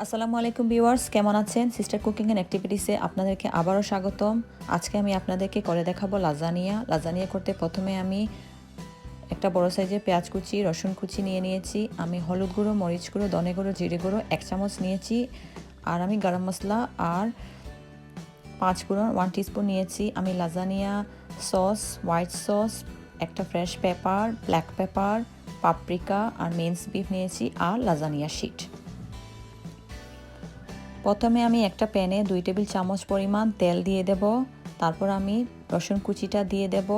আসসালামু আলাইকুম ভিউয়ার্স, কেমন আছেন? সিস্টার কুকিং অ্যান্ড অ্যাক্টিভিটিসে আপনাদেরকে আবারও স্বাগতম। আজকে আমি আপনাদেরকে করে দেখাবো লাজানিয়া করতে প্রথমে আমি একটা বড় সাইজের পেঁয়াজ কুচি, রসুন কুচি নিয়ে নিয়েছি। আমি হলুদ গুঁড়ো, মরিচ গুঁড়ো, ধনে গুঁড়ো, জিরে গুঁড়ো 1 চামচ নিয়েছি। আর আমি গরম মশলা আর 5 ফোড়ন 1 টিস্পুন নিয়েছি। আমি লাজানিয়া সস, হোয়াইট সস, একটা fresh pepper, black pepper, paprika আর মিন্স বিফ নিয়েছি আর লাজানিয়া শিট। প্রথমে আমি একটা প্যানে 2 টেবিল চামচ পরিমাণ তেল দিয়ে দেব। তারপর আমি রসুন কুচিটা দিয়ে দেব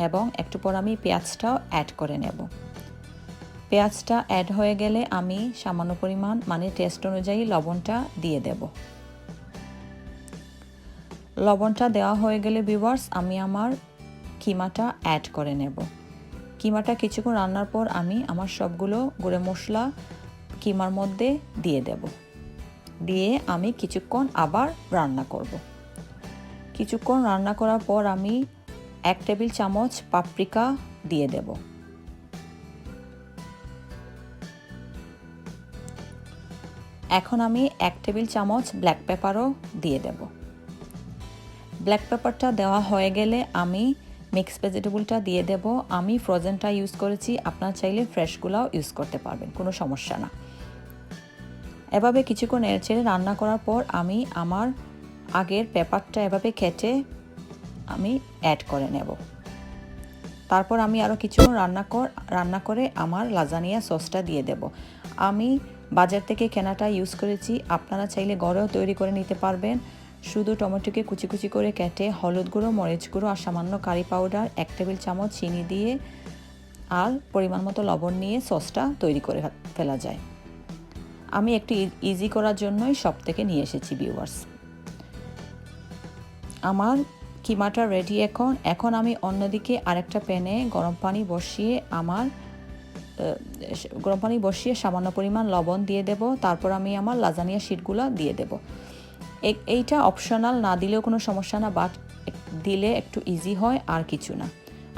এবং একটু পর আমি পেঁয়াজটাও অ্যাড করে নেব। পেঁয়াজটা অ্যাড হয়ে গেলে আমি সামান্য পরিমাণ মানে টেস্ট অনুযায়ী লবণটা দিয়ে দেব। লবণটা দেওয়া হয়ে গেলে ভিউয়ার্স আমি আমার কিমাটা অ্যাড করে নেব। কিমাটা কিছুক্ষণ রান্নার পর আমি আমার সবগুলো গুঁড়ো মশলা কিমার মধ্যে দিয়ে দেব। দিয়ে আমি কিছুক্ষণ আবার রান্না করব। কিছুক্ষণ রান্না করার পর আমি 1 টেবিল চামচ পাপরিকা দিয়ে দেব। এখন আমি 1 টেবিল চামচ ব্ল্যাক পেপারও দিয়ে দেব। ব্ল্যাক পেপারটা দেওয়া হয়ে গেলে আমি মিক্স ভেজিটেবলটা দিয়ে দেব। আমি ফ্রোজেনটা ইউজ করেছি, আপনারা চাইলে ফ্রেশগুলোও ইউজ করতে পারবেন, কোনো সমস্যা না। এভাবে কিছুক্ষণ নেড়েচেড়ে রান্না করার পর আমি আমার আগের পেপারটা এভাবে কেটে আমি অ্যাড করে নেব। তারপর আমি আরও কিছুক্ষণ রান্না করে আমার লাজানিয়া সসটা দিয়ে দেব। আমি বাজার থেকে কেনাটা ইউজ করেছি, আপনারা চাইলে ঘরেও তৈরি করে নিতে পারবেন। শুধু টমেটোকে কুচি কুচি করে কেটে হলুদ গুঁড়ো, মরিচ গুঁড়ো আর সামান্য কারি পাউডার, 1 টেবিল চামচ চিনি দিয়ে আর পরিমাণ মতো লবণ নিয়ে সসটা তৈরি করে ফেলা যায়। আমি একটু ইজি করার জন্যই সব থেকে নিয়ে এসেছি ভিউয়ার্স। আমার কিমাটা রেডি। এখন আমি অন্যদিকে আরেকটা প্যানে গরম পানি বসিয়ে সামান্য পরিমাণ লবণ দিয়ে দেব। তারপর আমি আমার লাজানিয়া শিটগুলো দিয়ে দেব। এইটা অপশনাল, না দিলেও কোনো সমস্যা না, বাট দিলে একটু ইজি হয় আর কিছু না।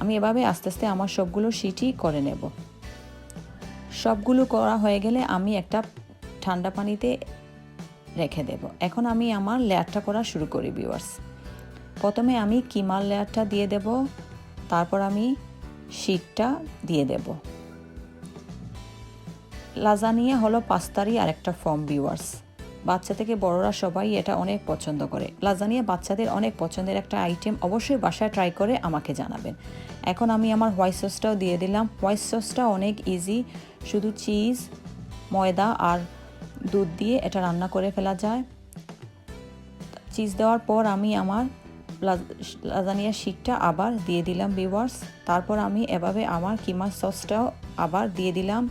আমি এভাবে আস্তে আস্তে আমার সবগুলো শিটই করে নেব। সবগুলো করা হয়ে গেলে আমি একটা ঠান্ডা পানিতে রেখে দেব। এখন আমি আমার লেয়ারটা করা শুরু করি ভিউয়ার্স। প্রথমে আমি কিমার লেয়ারটা দিয়ে দেব, তারপর আমি শিটটা দিয়ে দেব। লাজানিয়া হলো পাস্তারই আরেকটা ফর্ম ভিউয়ার্স। বাচ্চা থেকে বড়রা সবাই এটা অনেক পছন্দ করে। লাজানিয়া বাচ্চাদের অনেক পছন্দের একটা আইটেম, অবশ্যই বাসায় ট্রাই করে আমাকে জানাবেন। এখন আমি আমার হোয়াইট সসটাও দিয়ে দিলাম। হোয়াইট সসটা অনেক ইজি, শুধু চিজ, ময়দা আর দুধ দিয়ে এটা রান্না করে ফেলা যায়। চিজ দেওয়ার পর আমি আমার লাজানিয়া শিটটা আবার দিয়ে দিলাম ভিউয়ার্স। তারপর আমি এভাবে আমার কিমার সসটাও আবার দিয়ে দিলাম।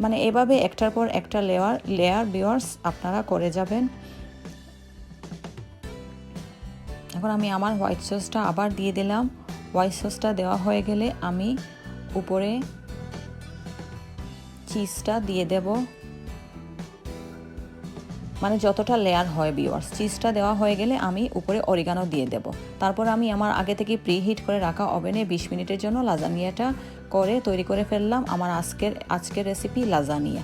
মানে এভাবে একটার পর একটা লেয়ার ভিউয়ার্স আপনারা করে যাবেন। এখন আমি আমার হোয়াইট সসটা আবার দিয়ে দিলাম। হোয়াইট সসটা দেওয়া হয়ে গেলে আমি উপরে চিজটা দিয়ে দেব, মানে যতটা লেয়ার হয় ভিউয়ার্স। চিজটা দেওয়া হয়ে গেলে আমি উপরে অরিগানো দিয়ে দেব। তারপর আমি আমার আগে থেকে প্রিহিট করে রাখা ওভেনে 20 মিনিটের জন্য লাজানিয়াটা তৈরি করে ফেললাম। আমার আজকের রেসিপি লাজানিয়া।